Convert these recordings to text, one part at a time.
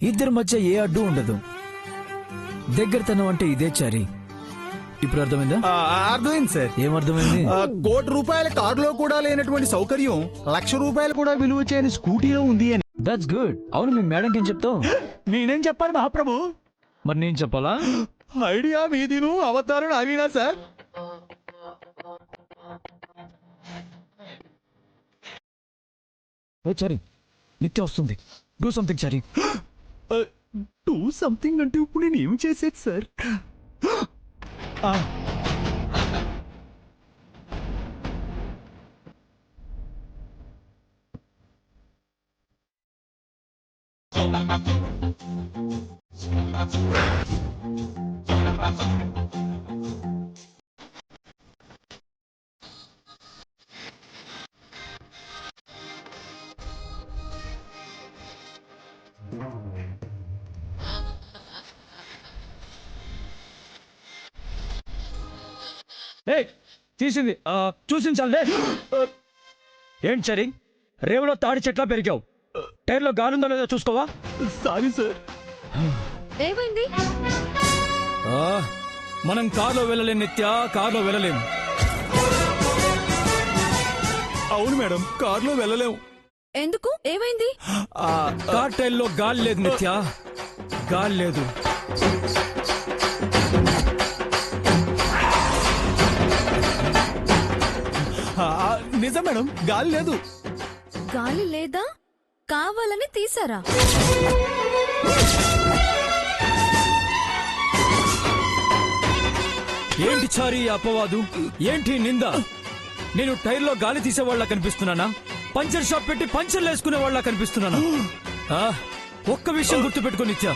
ఇద్దరి మధ్య ఏ అడ్డు ఉండదు. దగ్గరతనం అంటే ఇదే చారి. ఇప్పుడు అర్థమైందా? అర్థమైంది సార్. ఏమర్థమైంది? ₹1,00,00,000 కారులో కూడా లేనటువంటి సౌకర్యం ₹1,00,000 కూడా విలువ చేయని స్కూటీలో ఉంది అని. That's good. అవును, మీ మేడంకి ఏం చెప్తావు? నేనేం చెప్పాలి మహాప్రభు? మరి నేను చెప్పాలా? ఐడియా మీదిను, అవతారం అవినా సార్. చారి, నిత్య వస్తుంది. Do something Chari. Do something అంటే ఇప్పుడు నేను ఏం చేసేది సార్? తీసింది చూసింది చాలే. ఏంటి చారి, రేవులో తాడి చెట్లా పెరిగావు. టైర్లో గాలుందో లేదో చూసుకోవా? Sorry sir. ఏమైంది? మనం కార్లో వెళ్ళలేం నిత్య, కార్లో వెళ్ళలేం. అవును మేడం, కారులో వెళ్ళలేము. ఎందుకు? ఏమైంది? కార్ టైర్లో గాలి లేదు నిత్య, గాలి లేదు. నిజం మేడం, గాలి లేదు. గాలి లేదా? కావాలని తీసారా? ఏంటి చారి అపవాదు, ఏంటి నింద? నేను టైర్లో గాలి తీసేవాళ్ళ కనిపిస్తున్నానా? పంచర్ షాప్ పెట్టి పంచర్లు వేసుకునే వాళ్ళ కనిపిస్తున్నానా? ఒక్క విషయం గుర్తుపెట్టుకో నిత్య,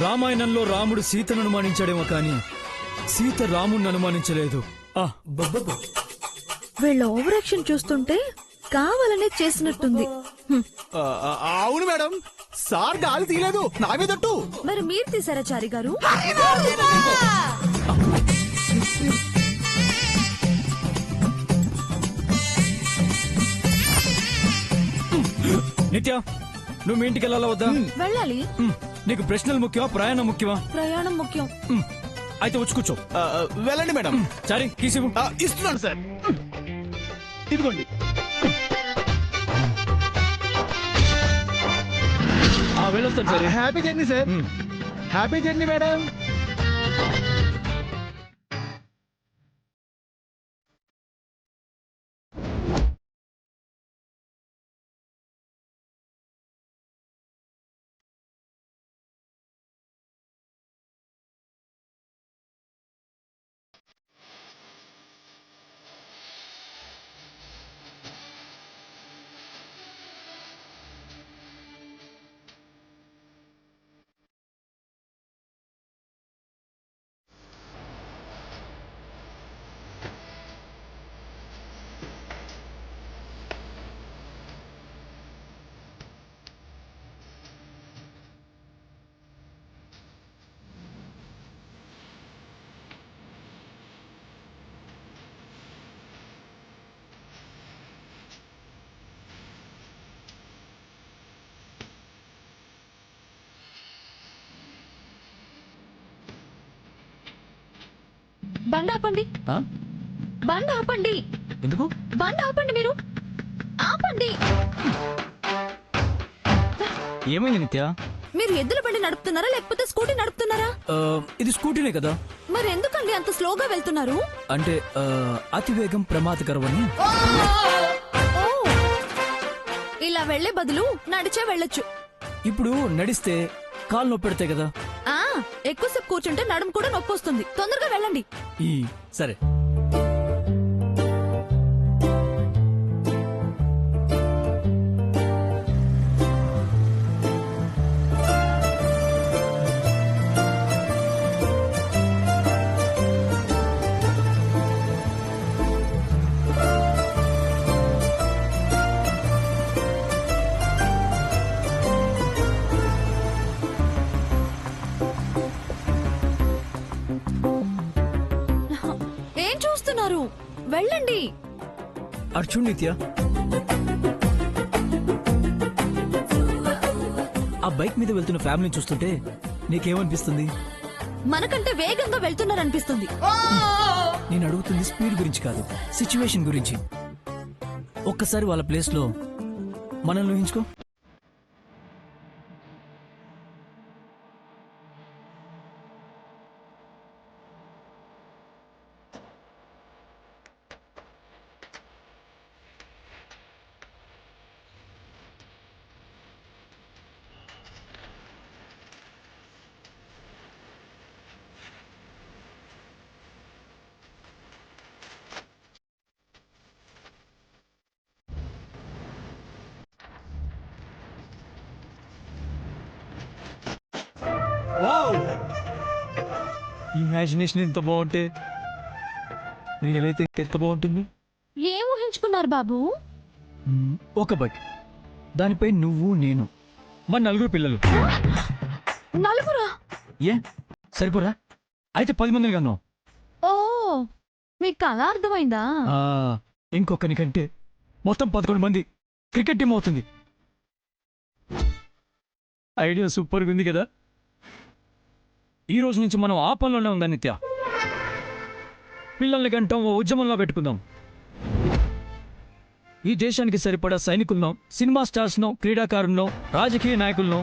రామాయణంలో రాముడు సీతను అనుమానించాడేమో కానీ సీత రాముడిని అనుమానించలేదు. వీళ్ళ ఓవర్ యాక్షన్ చూస్తుంటే కావాలనే చేసినట్టుంది. అవును మేడం, సార్ గాలి తీయలేదు, నా మీదట్టు. మరి మీరు తీసారా చారి గారు? నిత్య, నువ్వు మీ ఇంటికి వెళ్ళాలా వద్దా? వెళ్ళాలి. నీకు ప్రశ్నలు ముఖ్యమా, ప్రయాణం ముఖ్యమా? ప్రయాణం ముఖ్యం. అయితే వచ్చి కూర్చో. వెళ్ళండి మేడం. చారి, కీసివు. ఇస్తున్నాను సార్, ఇదిగోండి. వెళ్ళొస్తాను sir. Happy journey sir. Happy journey madam. బండి ఆపండి. బండి ఆపండి. ఎందుకు? బండి ఆపండి, మీరు ఆపండి. ఏమైంది నిత్య? మీరు ఎద్దుల బండి నడుపుతున్నారా లేకపోతే స్కూటీ నడుపుతున్నారా? ఇది స్కూటీనే కదా. మరి ఎందుకండి అంత స్లోగా వెళ్తున్నారు? అంటే అతివేగం ప్రమాదకరమని. ఇలా వెళ్లే బదులు నడిచే వెళ్ళొచ్చు. ఇప్పుడు నడిస్తే కాలు నొప్పి పెడతాయి కదా. ఎక్కువసేపు కూర్చుంటే నడుము కూడా నొప్పి వస్తుంది. తొందరగా వెళ్ళండి. సరే. వెళ్ళండి. అర్జున్ నిత్య, బైక్ మీద వెళ్తున్న ఫ్యామిలీని చూస్తుంటే నీకేమనిపిస్తుంది? మనకంటే వేగంగా వెళ్తున్నారనిపిస్తుంది. నేను అడుగుతుంది స్పీడ్ గురించి కాదు, సిచ్యువేషన్ గురించి. ఒక్కసారి వాళ్ళ ప్లేస్ లో మనల్ని ఊహించుకో. ఇమాజినేషన్ ఎంత బాగుంటే రియల్ అయితే ఎంత బాగుంటుంది. ఏం ఊహించుకున్నారు బాబు? ఒక బైక్, దానిపై నువ్వు, నేను, మన 4 పిల్లలు. నలుగురా? ఏ సరిపోరా? అయితే 10 మందిని కన్నాం. ఓ, మీకు అలా అర్థమైందా? ఇంకొకరికంటే మొత్తం 11 మంది క్రికెట్ టీం అవుతుంది. ఐడియా సూపర్గా ఉంది కదా. ఈ రోజు నుంచి మనం ఆ పనిలోనే ఉందా నిత్య. పిల్లల్ని గంటాం ఓ ఉద్యమంలో పెట్టుకుందాం. ఈ దేశానికి సరిపడా సైనికులను, సినిమా స్టార్స్ను, క్రీడాకారులను, రాజకీయ నాయకులను,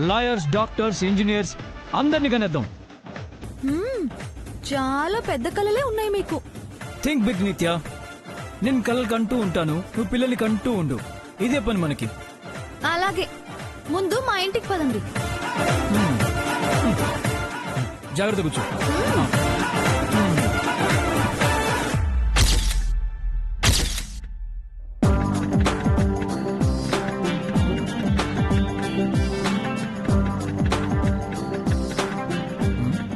లాయర్స్, డాక్టర్స్, ఇంజనీర్స్ అందరినీ కనేద్దాం. చాలా పెద్ద కలలే ఉన్నాయి మీకు. థింక్ బిగ్ నిత్య. నేను కలలు కంటూ ఉంటాను, నువ్వు పిల్లల్ని కంటూ ఉండు. ఇదే పని మనకి. అలాగే, ముందు మా ఇంటికి పదండి. జాగ్రత్త కూర్చో.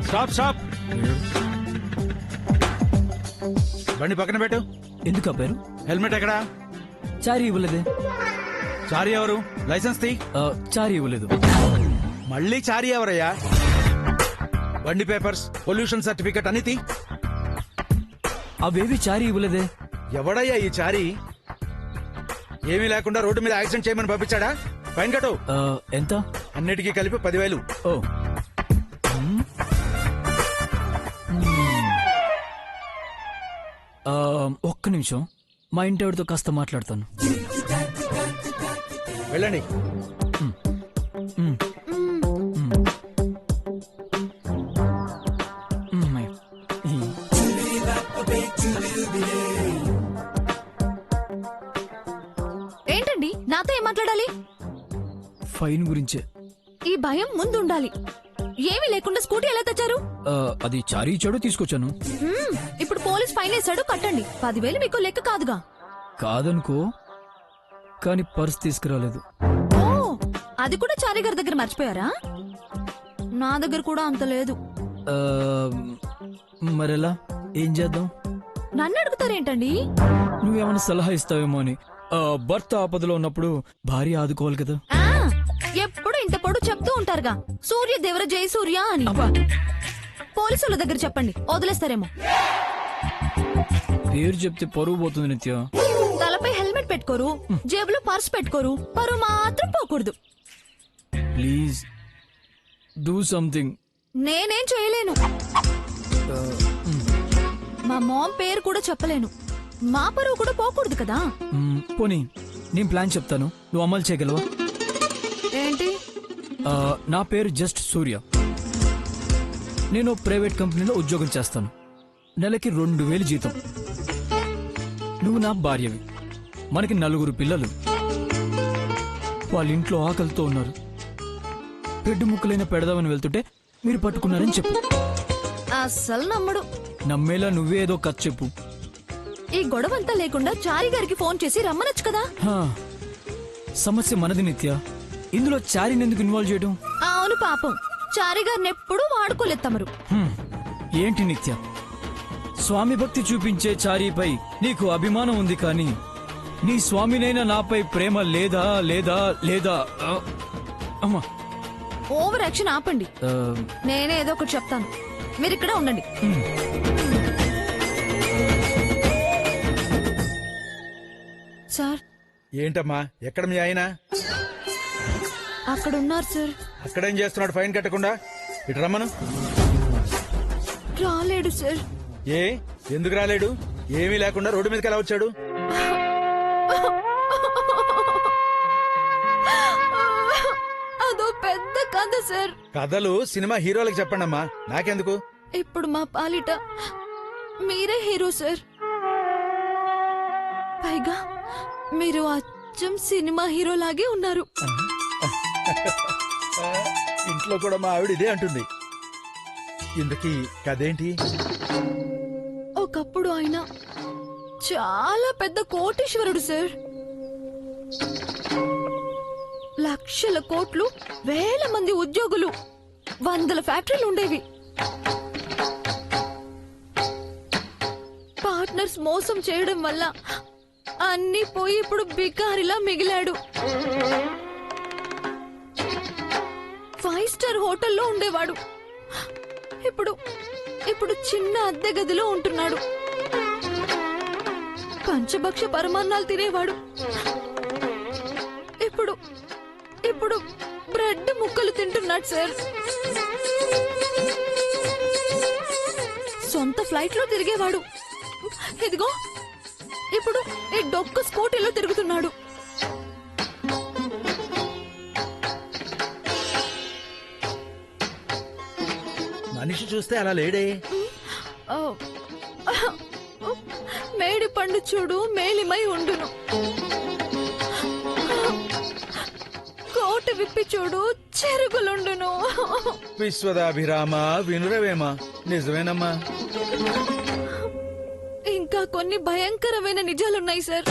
Stop stop. బండి పక్కన పెట్టు. ఎందుకు ఆపారు? హెల్మెట్ ఎక్కడా? చారీ ఇవ్వలేదే. చారీ ఎవరు? లైసెన్స్ తీ. చారీ ఇవ్వలేదు. మళ్ళీ చారీ ఎవరయ్యా? బండి పేపర్స్, పొల్యూషన్ సర్టిఫికెట్ అన్ని తీ. అవేవి చారీ ఇవ్వలేదే. ఎవడయ్యా ఈ చారీ? ఏమీ లేకుండా రోడ్డు మీద యాక్సిడెంట్ చేయమని పంపించాడా? ఫైన్ కట్టు. ఎంత? అన్నిటికీ కలిపి 10,000. ఓ, ఒక్క నిమిషం, మా ఇంటి ఆవిడతో కాస్త మాట్లాడతాను. వెళ్ళండి. ఏంటండి, నాతో ఏం మాట్లాడాలి? ఫైన్ గురించే. ఈ భయం ముందు ఉండాలి. ఏమీ లేకుండా స్కూటీ ఎలా తెచ్చారు? అది చారీ ఇచ్చాడు, తీసుకొచ్చాను. ఇప్పుడు పోలీస్ ఫైన్ వేసాడు, కట్టండి. 10,000 మీకు లెక్క కాదుగా. కాదనుకో, కానీ పర్స్ తీసుకురాలేదు. ఓ, అది కూడా చారీ గారి దగ్గర మర్చిపోయారా? నా దగ్గర కూడా అంత లేదు. మరెలా? ఏం చేద్దాం? నన్ను అడుగుతారేంటండి? నువ్వేమైనా సలహా ఇస్తావేమో అని. భర్త ఆపదలో ఉన్నప్పుడు భార్య ఆదుకోవాలి కదా. ఎప్పుడు ఇంత పొడు చెప్తూ ఉంటారుగా, సూర్య దేవర జై సూర్య అని. పోలీసుల దగ్గర చెప్పండి, వదిలేస్తారేమో. పేరు చెప్తే పరువు పోతుంది నిత్య. తలపై హెల్మెట్ పెట్టుకోరు, జేబులో పర్స్ పెట్టుకోరు, పరువు మాత్రం పోకూడదు. Please do something. నేనేం చేయలేను. మా మామ్ పేరు కూడా చెప్పలేను. మా పరువు కూడా పోకూడదు కదా. పోనీ నేను ప్లాన్ చెప్తాను, నువ్వు అమలు చేయగలవా? ఏంటి? నా పేరు జస్ట్ సూర్య. నేను ప్రైవేట్ కంపెనీలో ఉద్యోగం చేస్తాను. నెలకి 2,000 జీతం. నువ్వు నా భార్యవి. మనకి 4 పిల్లలు. వాళ్ళ ఇంట్లో ఆకలితో ఉన్నారు. పెడ్డు ముక్కలైన పెడదామని వెళ్తుంటే మీరు పట్టుకున్నారని చెప్పు. అస్సలు నమ్మడు. నమ్మేలా నువ్వే ఏదో కథ చెప్పు. ఈ గొడవంతా లేకుండా చారి గారికి ఫోన్ చేసి రమ్మనొచ్చు కదా. సమస్య మనది నిత్య. ఇందులో చారిని ఎందుకు ఇన్వాల్వ్ చేయడం? అవును పాపం, చారి గారిని ఎప్పుడూ వాడుకోలేదు తమరు. ఏంటి నిత్య, స్వామి భక్తి చూపించే చారీపై నీకు అభిమానం ఉంది కానీ నీ స్వామినైనా నాపై ప్రేమ లేదా? లేదా లేదా అమ్మా, ఓవర్ యాక్షన్ ఆపండి. నేనే ఏదో ఒకటి చెప్తాను, మీరు ఇక్కడ ఉండండి. సార్. ఏంటమ్మా, ఎక్కడ మీ ఆయన? అక్కడ ఉన్నారు సార్. అక్కడేం చేస్తున్నాడు ఫైన్ కట్టకుండా? ఇటు రమ్మను. రాలేడు సార్. ఏ ఎందుకు రాలేడు? ఏమీ లేకుండా రోడ్డు మీదకి ఎలా వచ్చాడు? అదో పెద్ద కథ సార్. కథలు సినిమా హీరోలకు చెప్పండమ్మా, నాకెందుకు? ఇప్పుడు మా పాలిట మీరే హీరో సార్. పైగా మీరు అచ్చం సినిమా హీరో లాగే ఉన్నారు. ఇంట్లో కూడా మా ఆవిడ ఇదే అంటుంది. ఇందుకీ కథేంటి? ఒకప్పుడు ఆయన చాలా పెద్ద కోటీశ్వరుడు సార్. లక్షల కోట్లు, వేల మంది ఉద్యోగులు, 100 ఫ్యాక్టరీలు ఉండేవి. పార్ట్నర్స్ మోసం చేయడం వల్ల అన్ని పోయి ఇప్పుడు బికారిలా మిగిలాడు. 5 స్టార్ హోటల్లో ఉండేవాడు. ఇప్పుడు చిన్న అద్దె గదిలో ఉంటున్నాడు. పంచభక్ష పరమాన్నాలు తినేవాడు. ఇప్పుడు బ్రెడ్ ముక్కలు తింటున్నాడు సార్. సొంత ఫ్లైట్ లో తిరిగేవాడు. ఇదిగో ఇప్పుడు ఈ డొక్క స్కూటీలో తిరుగుతున్నాడు. మనిషి చూస్తే అలా లేడే. మేడి పండు చూడు మేలిమై ఉండును, కోట విప్పి చూడు చెరుగులుండును. విశ్వదాభిరామ వినురవేమ, నిజమేనమ్మా. ఇంకా కొన్ని భయంకరమైన నిజాలున్నాయి సార్.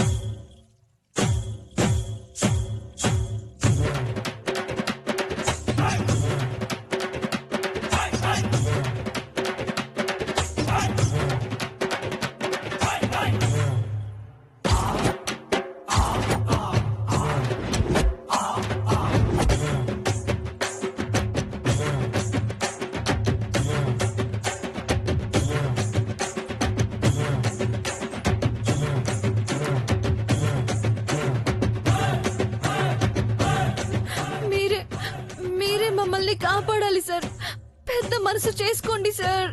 మీరే మమ్మల్ని కాపాడాలి సార్. పెద్ద మనసు చేసుకోండి సార్.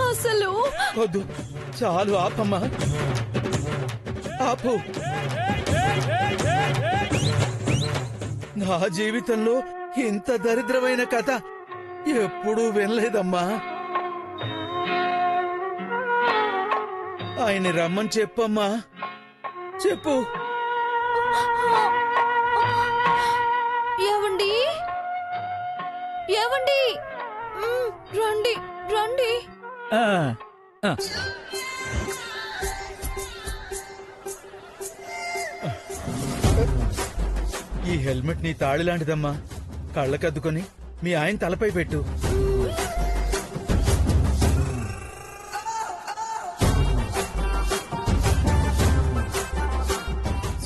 అసలు వద్దు, చాలు, ఆపమ్మా, ఆపు. నా జీవితంలో ఇంత దరిద్రమైన కథ ఎప్పుడూ వినలేదమ్మా. ఆయన్ని రమ్మని చెప్పమ్మా, చెప్పు. ఏవండి, ఏవండి, రండి రండి. ఆ, ఆ. ఈ హెల్మెట్ నీ తాళి లాంటిదమ్మా. కళ్ళకద్దుకొని మీ ఆయన తలపై పెట్టు.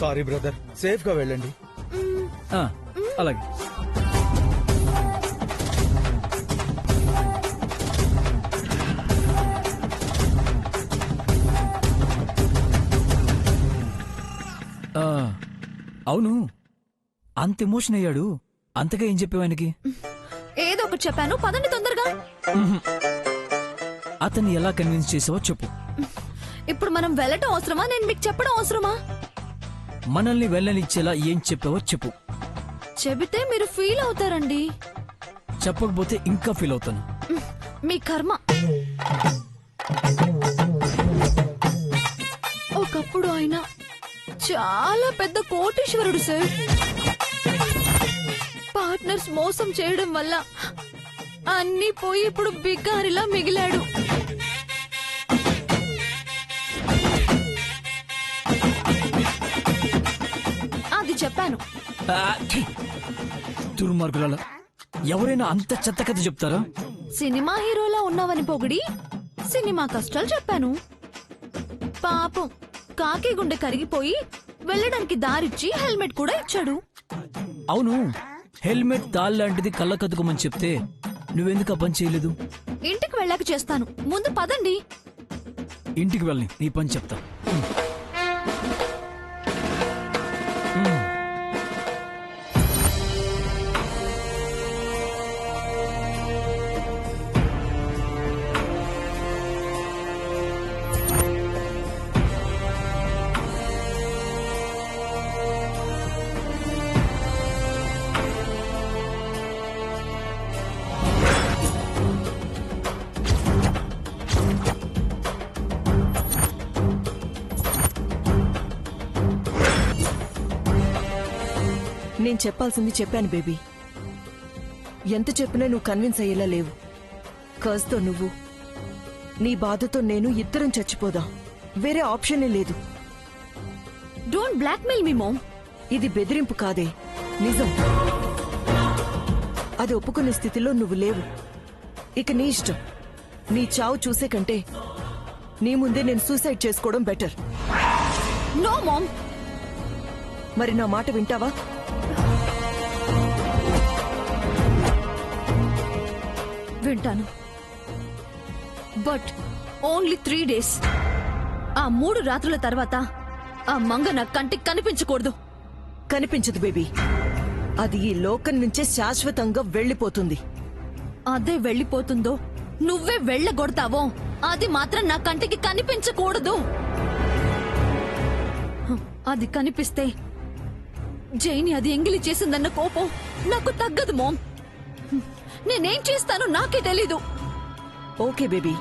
సారీ బ్రదర్, సేఫ్ గా వెళ్ళండి. ఆ, అలాగే. ఆ, అవును, అంత ఎమోషన్ అయ్యాడు. అంతగా ఏం చెప్పావు ఆయనకి? ఏదో ఒకటి చెప్పాను, పదండి తొందరగా. అతన్ని ఎలా కన్విన్స్ చేసావో చెప్పు. ఇప్పుడు మనం వెళ్ళటం అవసరమా, నేను మీకు చెప్పడం అవసరమా? మనల్ని వెళ్ళనిచ్చేలా ఏం చెప్పావో చెప్పు. చెబితే మీరు ఫీల్ అవుతారండి. చెప్పకపోతే ఇంకా ఫీల్ అవుతాను. మీ కర్మ. ఒకప్పుడు ఆయన చాలా పెద్ద కోటీశ్వరుడు సార్. పార్ట్నర్స్ మోసం చేయడం వల్ల అన్ని పోయి ఇప్పుడు బికారిలా మిగిలాడు. అది చెప్పాను. దుర్మార్గుల, ఎవరైనా అంత చెత్త కథ చెప్తారా? సినిమా హీరోలా ఉన్నావని పొగిడి సినిమా కష్టాలు చెప్పాను. పాపం కాకి గుండె కరిగిపోయి వెళ్ళడానికి దారిచ్చి హెల్మెట్ కూడా ఇచ్చాడు. అవును, హెల్మెట్ తాళ్ లాంటిది కళ్ళకద్దుకోమని చెప్తే నువ్వెందుకు ఆ పని చేయలేదు? ఇంటికి వెళ్ళాక చేస్తాను, ముందు పదండి. ఇంటికి వెళ్ళి నీ పని చెప్తా. నేను చెప్పాల్సింది చెప్పాను బేబీ. ఎంత చెప్పినా నువ్వు కన్విన్స్ అయ్యేలా లేవు. కర్జ్తో నువ్వు, నీ బాధతో నేను ఇద్దరం చచ్చిపోదాం. వేరే ఆప్షనే లేదు. Don't blackmail me ma'am. ఇది బెదిరింపు కాదే, నిజం. అది ఒప్పుకునే స్థితిలో నువ్వు లేవు. ఇక నీ ఇష్టం. నీ చావు చూసే కంటే నీ ముందే నేను సూసైడ్ చేసుకోవడం బెటర్. No ma'am. మరి నా మాట వింటావా? వింటాను, బట్ ఓన్లీ 3 days. ఆ 3 రాత్రుల తర్వాత ఆ మంగ నా కంటికి కనిపించకూడదు. కనిపించదు బేబీ. అది ఈ లోకం నుంచే శాశ్వతంగా వెళ్లిపోతుంది. అదే వెళ్ళిపోతుందో నువ్వే వెళ్ళగొడతావో అది మాత్రం నా కంటికి కనిపించకూడదు. అది కనిపిస్తే జైని అది ఎంగిలి చేసిందన్న కోపం నాకు తగ్గదు మామ్. నేనేం చేస్తానో నాకే తెలీదు. ఓకే బేబీ,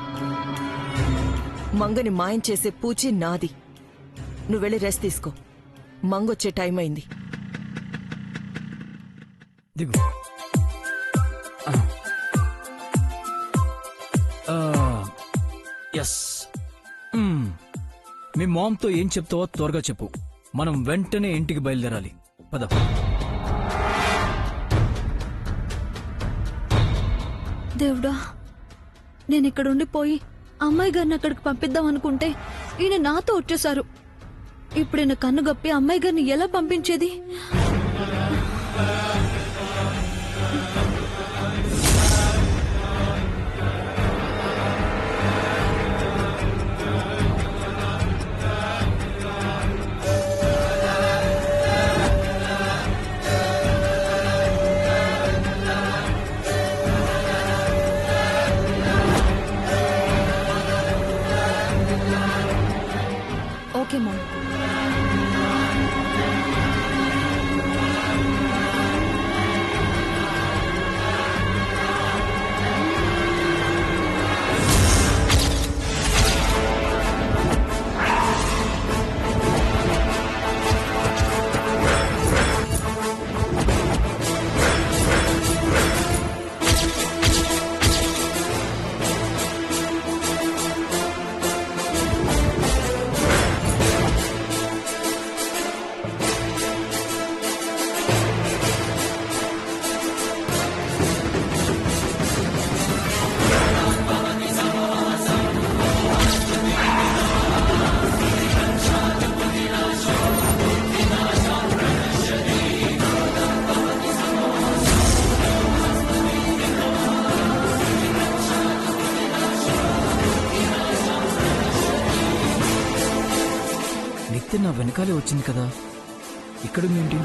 మంగని మాయం చేసే పూచి నాది. నువ్వు వెళ్ళి రెస్ట్ తీసుకో. మంగొచ్చే టైం అయింది. దిగు. ఎస్. మీ మామ్తో ఏం చెప్తావో త్వరగా చెప్పు. మనం వెంటనే ఇంటికి బయలుదేరాలి. పద. దేవుడా, నేను ఇక్కడ ఉండిపోయి అమ్మాయి గారిని అక్కడికి పంపిద్దాం అనుకుంటే ఈయన నాతో వచ్చేశారు. ఇప్పుడు ఈయన కన్ను గప్పి అమ్మాయి గారిని ఎలా పంపించేది? Okay ma'am. నిత్య నా వెనకాలే వచ్చింది కదా, ఇక్కడుందేంటి?